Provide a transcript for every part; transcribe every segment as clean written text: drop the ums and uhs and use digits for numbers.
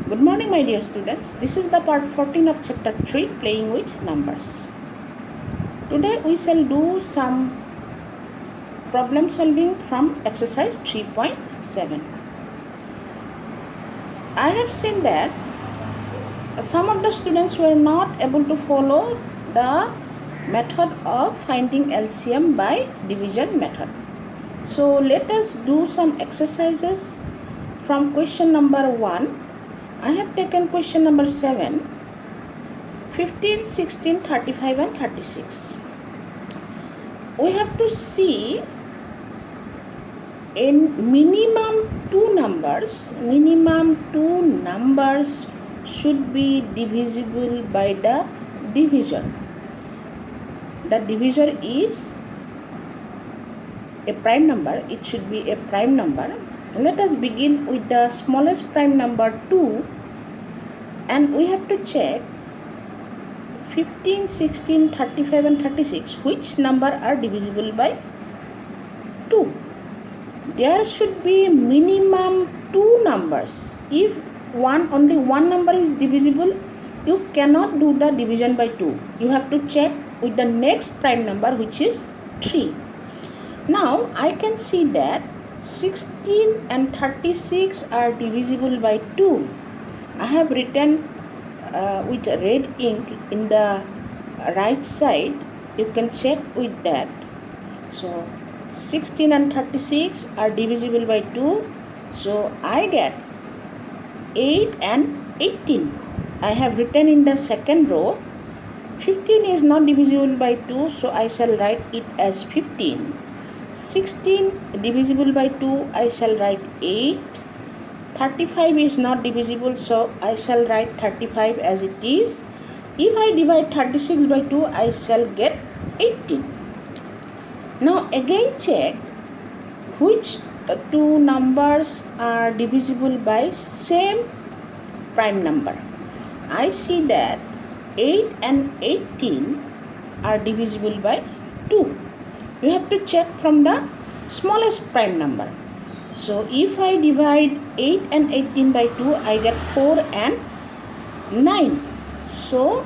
Good morning, my dear students. This is the part 14 of chapter 3, Playing with Numbers. Today we shall do some problem solving from exercise 3.7. I have seen that some of the students were not able to follow the method of finding LCM by division method. So let us do some exercises from question number 1. I have taken question number 7, 15, 16, 35 and 36. We have to see in minimum two numbers should be divisible by the divisor. The divisor is a prime number. It should be a prime number. Let us begin with the smallest prime number 2, and we have to check 15, 16, 35 and 36 which number are divisible by 2. There should be minimum two numbers. If only one number is divisible, you cannot do the division by 2. You have to check with the next prime number, which is 3. Now I can see that 16 and 36 are divisible by 2. I have written with red ink in the right side. You can check with that. So 16 and 36 are divisible by 2. So I get 8 and 18. I have written in the second row. 15 is not divisible by 2, so I shall write it as 15. 16 divisible by 2, I shall write 8. 35 is not divisible, so I shall write 35 as it is. If I divide 36 by 2, I shall get 18. Now again check which two numbers are divisible by same prime number. I see that 8 and 18 are divisible by 2. You have to check from the smallest prime number. So if I divide 8 and 18 by 2, I get 4 and 9. So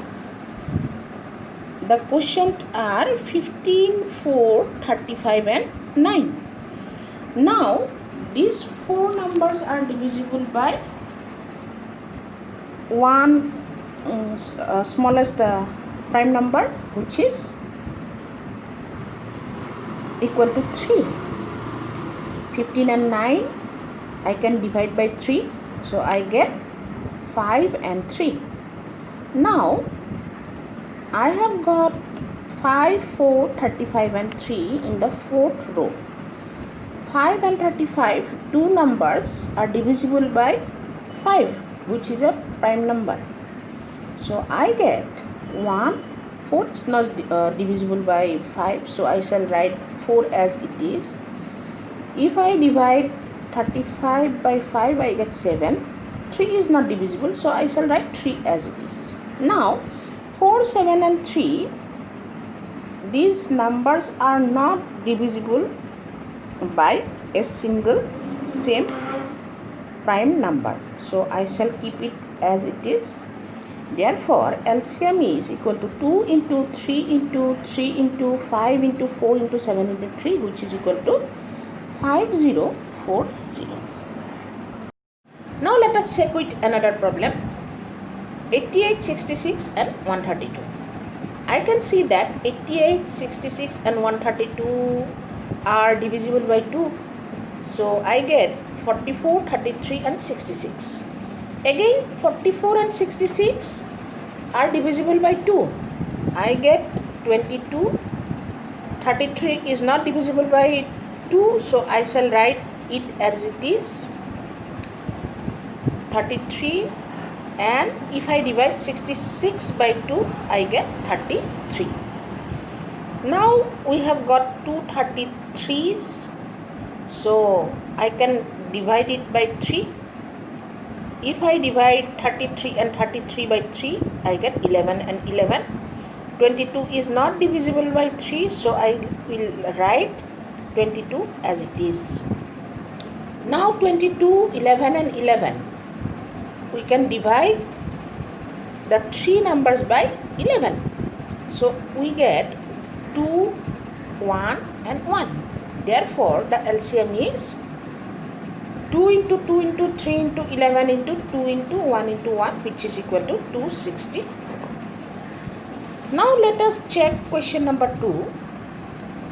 the quotient are 15, 4, 35 and 9. Now these four numbers are divisible by one smallest prime number, which is equal to 3. 15 and 9 I can divide by 3, so I get 5 and 3. Now I have got 5, 4, 35 and 3 in the fourth row. 5 and 35, two numbers are divisible by 5, which is a prime number. So I get 1, 4 is not divisible by 5, so I shall write 4 as it is. If I divide 35 by 5, I get 7. 3 is not divisible, so I shall write 3 as it is. Now 4, 7 and 3, these numbers are not divisible by a single same prime number, so I shall keep it as it is. Therefore LCM is equal to 2 into 3 into 3 into 5 into 4 into 7 into 3, which is equal to 5040. Now let us check with another problem, 88, 66 and 132. I can see that 88, 66 and 132 are divisible by 2. So I get 44, 33 and 66. Again 44 and 66 are divisible by 2. I get 22. 33 is not divisible by 2, so I shall write it as it is, 33, and if I divide 66 by 2, I get 33. Now we have got two 33s, so I can divide it by 3. If I divide 33 and 33 by 3, I get 11 and 11. 22 is not divisible by 3, so I will write 22 as it is. Now 22, 11 and 11 we can divide the three numbers by 11. So we get 2, 1 and 1. Therefore, the LCM is 2 into 2 into 3 into 11 into 2 into 1 into 1, which is equal to 260. Now let us check question number 2.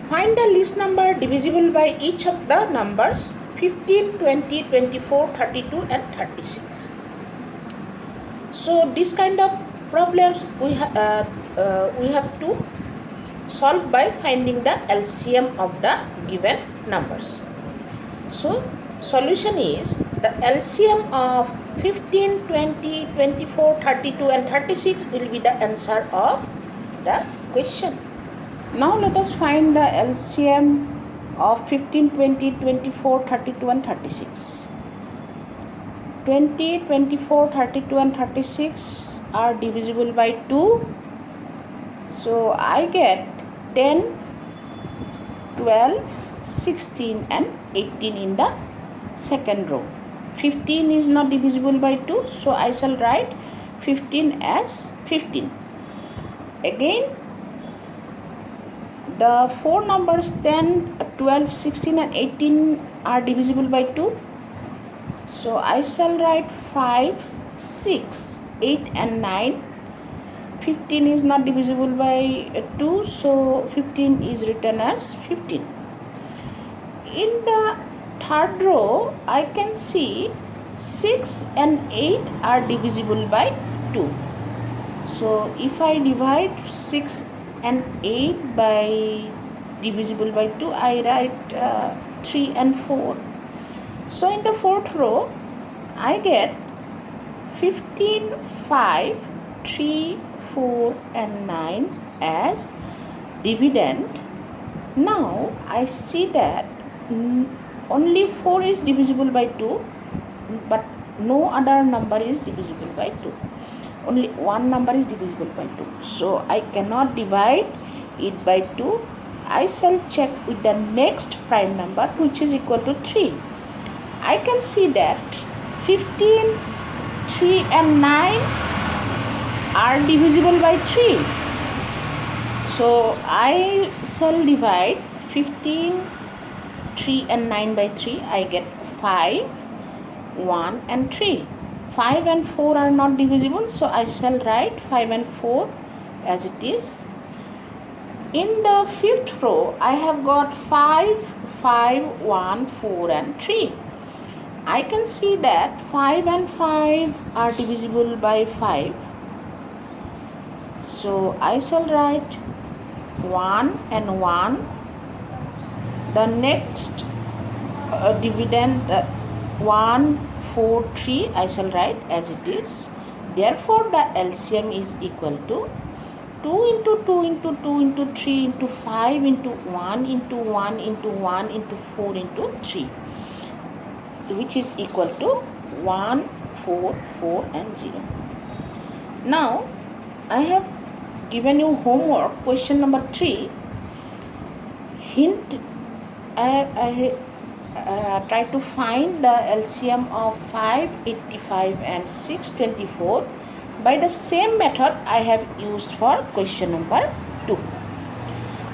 Find the least number divisible by each of the numbers 15, 20, 24, 32 and 36. So this kind of problems we have to solve by finding the LCM of the given numbers. So solution is the LCM of 15, 20, 24, 32 and 36 will be the answer of the question. Now let us find the LCM of 15, 20, 24, 32 and 36. 20, 24, 32 and 36 are divisible by 2. So I get 10, 12, 16 and 18 in the second row. 15 is not divisible by 2, so I shall write 15 as 15. Again, the four numbers 10, 12, 16 and 18 are divisible by 2. So I shall write 5, 6, 8 and 9. 15 is not divisible by 2, so 15 is written as 15. In the third row, I can see 6 and 8 are divisible by 2. So if I divide 6 and 8 by divisible by 2, I write 3 and 4. So in the fourth row, I get 15, 5, 3, 4 and 9 as dividend. Now I see that only 4 is divisible by 2, but no other number is divisible by 2. Only one number is divisible by 2. So I cannot divide it by 2. I shall check with the next prime number, which is equal to 3. I can see that 15, 3 and 9 are divisible by 3. So I shall divide 15, 3 and 9 by 3. I get 5, 1 and 3. 5 and 4 are not divisible, so I shall write 5 and 4 as it is. In the fifth row, I have got 5, 5, 1, 4 and 3. I can see that 5 and 5 are divisible by 5. So I shall write 1 and 1. The next dividend 1, 4, 3 I shall write as it is. Therefore the LCM is equal to 2 into 2 into 2 into 3 into 5 into 1 into 1 into 1 into 4 into 3, which is equal to 1, 4, 4 and 0. Now I have given you homework question number 3. Hint, I try to find the LCM of 585 and 624 by the same method I have used for question number 2.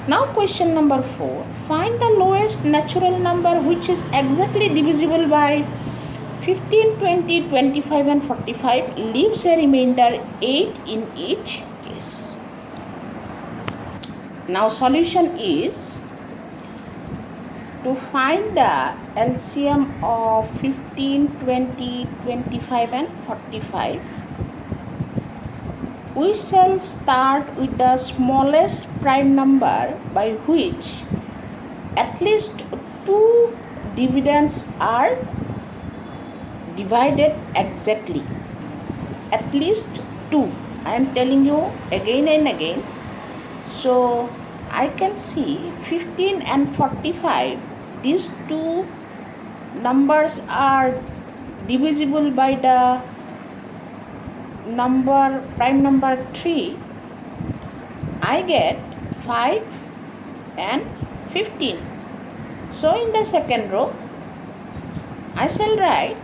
Now question number 4. Find the lowest natural number which is exactly divisible by 15, 20, 25 and 45, leaves a remainder 8 in each case. Now solution is to find the LCM of 15, 20, 25 and 45. We shall start with the smallest prime number by which at least 2 dividends are divided exactly. At least 2. I am telling you again and again. So I can see 15 and 45. These two numbers are divisible by the prime number 3. I get 5 and 15. So in the second row I shall write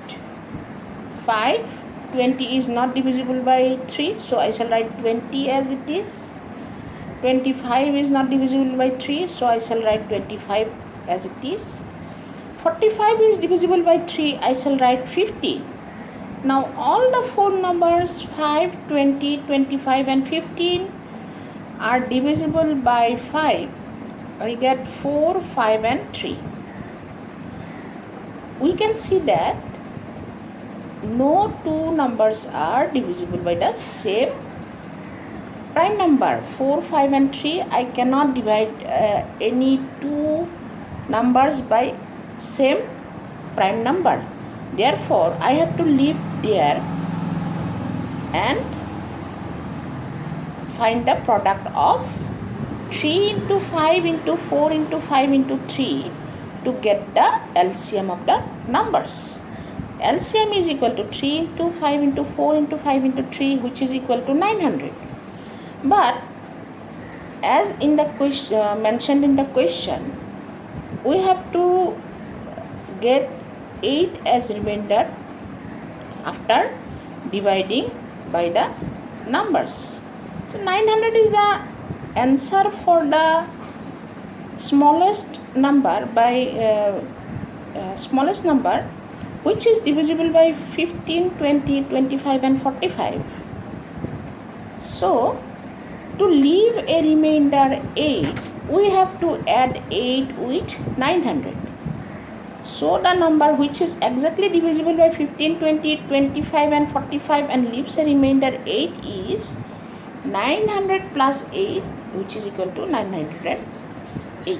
5, 20 is not divisible by 3, so I shall write 20 as it is. 25 is not divisible by 3, so I shall write 25 as it is. 45 is divisible by 3, I shall write 50. Now all the four numbers 5, 20, 25 and 15 are divisible by 5. I get 4, 5 and 3. We can see that no two numbers are divisible by the same prime number. 4, 5 and 3, I cannot divide any two numbers by same prime number. Therefore, I have to leave there and find the product of 3 into 5 into 4 into 5 into 3 to get the LCM of the numbers. LCM is equal to 3 into 5 into 4 into 5 into 3, which is equal to 900. But as in the question mentioned in the question, we have to get 8 as remainder after dividing by the numbers. So 900 is the answer for the smallest number by smallest number which is divisible by 15, 20, 25 and 45. So to leave a remainder 8, we have to add 8 with 900. So the number which is exactly divisible by 15, 20, 25 and 45 and leaves a remainder 8 is 900 plus 8, which is equal to 908.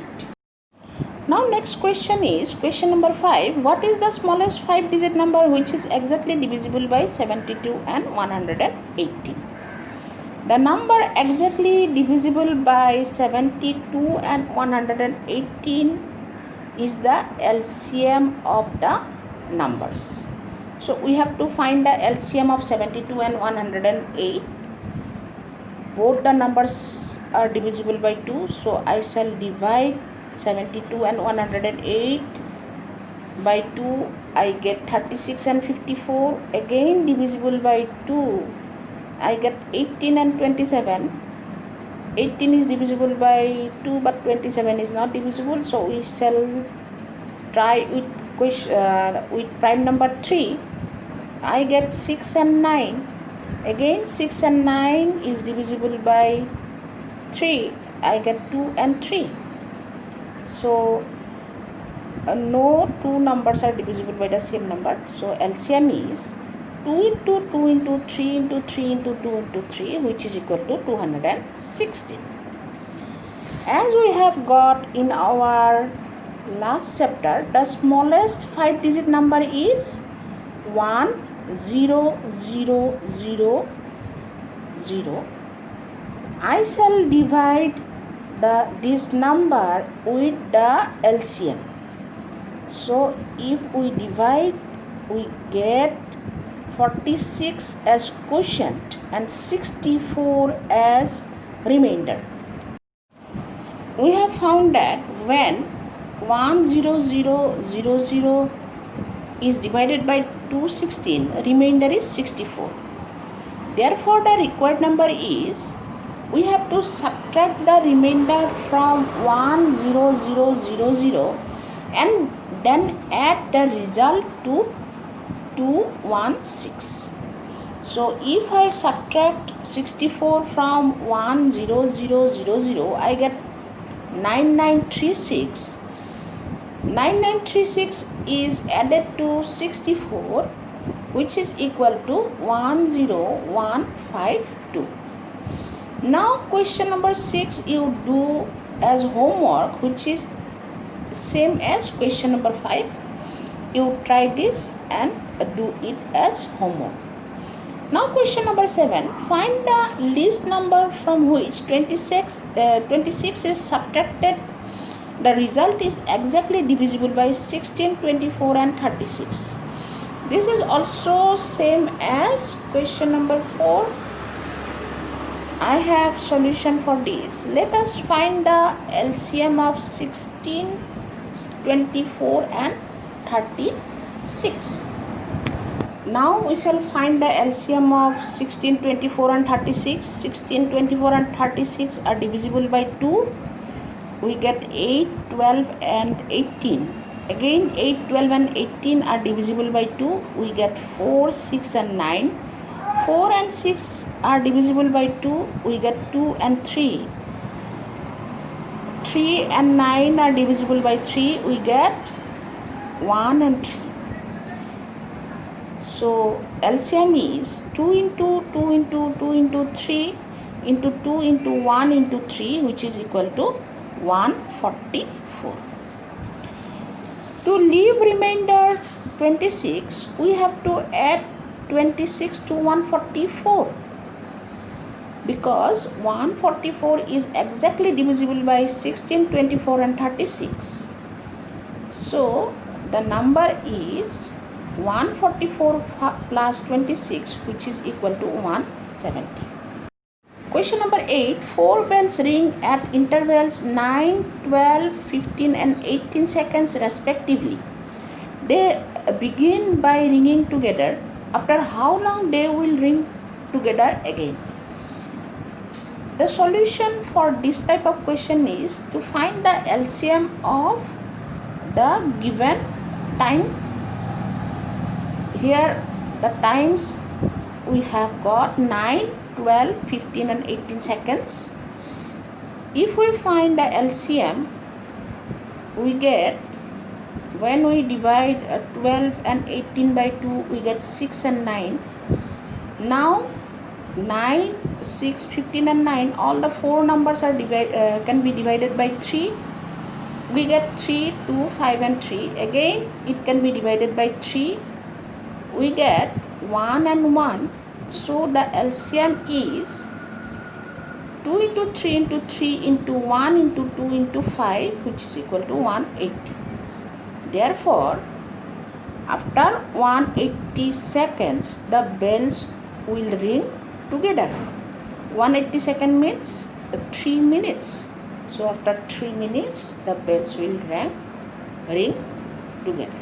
Now next question is question number 5. What is the smallest 5-digit number which is exactly divisible by 72 and 118? The number exactly divisible by 72 and 118 is the LCM of the numbers. So we have to find the LCM of 72 and 108. Both the numbers are divisible by 2, so I shall divide 72 and 108 by 2. I get 36 and 54. Again divisible by 2, I get 18 and 27. 18 is divisible by 2, but 27 is not divisible, so we shall try with prime number 3. I get 6 and 9. Again 6 and 9 is divisible by 3. I get 2 and 3. So no two numbers are divisible by the same number. So LCM is 2 into 2 into 3 into 3 into 2 into 3, which is equal to 216. As we have got in our last chapter, the smallest 5-digit number is 1, 0, 0, 0, 0. I shall divide this number with the LCM. So if we divide, we get 46 as quotient and 64 as remainder. We have found that when 10000 is divided by 216, remainder is 64. Therefore, the required number is, we have to subtract the remainder from 10000 and then add the result to 216. So if I subtract 64 from 10000, I get 9936. 9936 is added to 64, which is equal to 10152. Now question number 6 you do as homework, which is same as question number 5. You try this and do it as homework. Now question number 7. Find the least number from which 26 is subtracted. The result is exactly divisible by 16, 24 and 36. This is also same as question number 4. I have solution for this. Let us find the LCM of 16, 24 and 36. Now we shall find the LCM of 16, 24 and 36. 16, 24 and 36 are divisible by 2. We get 8, 12 and 18. Again 8, 12 and 18 are divisible by 2. We get 4, 6 and 9. 4 and 6 are divisible by 2. We get 2 and 3. 3 and 9 are divisible by 3. We get 1 and 3. So LCM is 2 into 2 into 2 into 3 into 2 into 1 into 3, which is equal to 144. To leave remainder 26, we have to add 26 to 144, because 144 is exactly divisible by 16, 24 and 36. So the number is 144 plus 26, which is equal to 170. Question number 8. 4 bells ring at intervals 9, 12, 15 and 18 seconds respectively. They begin by ringing together. After how long they will ring together again? The solution for this type of question is to find the LCM of the given time. Here the times we have got 9, 12, 15 and 18 seconds. If we find the LCM, we get, when we divide 12 and 18 by 2, we get 6 and 9. Now 9, 6, 15 and 9, all the 4 numbers are can be divided by 3. We get 3, 2, 5 and 3. Again it can be divided by 3. We get 1 and 1. So the LCM is 2 into 3 into 3 into 1 into 2 into 5, which is equal to 180. Therefore, after 180 seconds, the bells will ring together. 180 seconds means 3 minutes. So after 3 minutes, the bells will ring together.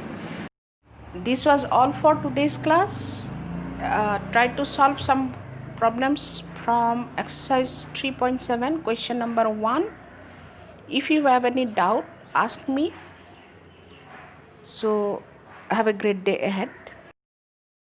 This was all for today's class. Try to solve some problems from exercise 3.7, question number 1. If you have any doubt, ask me. So have a great day ahead.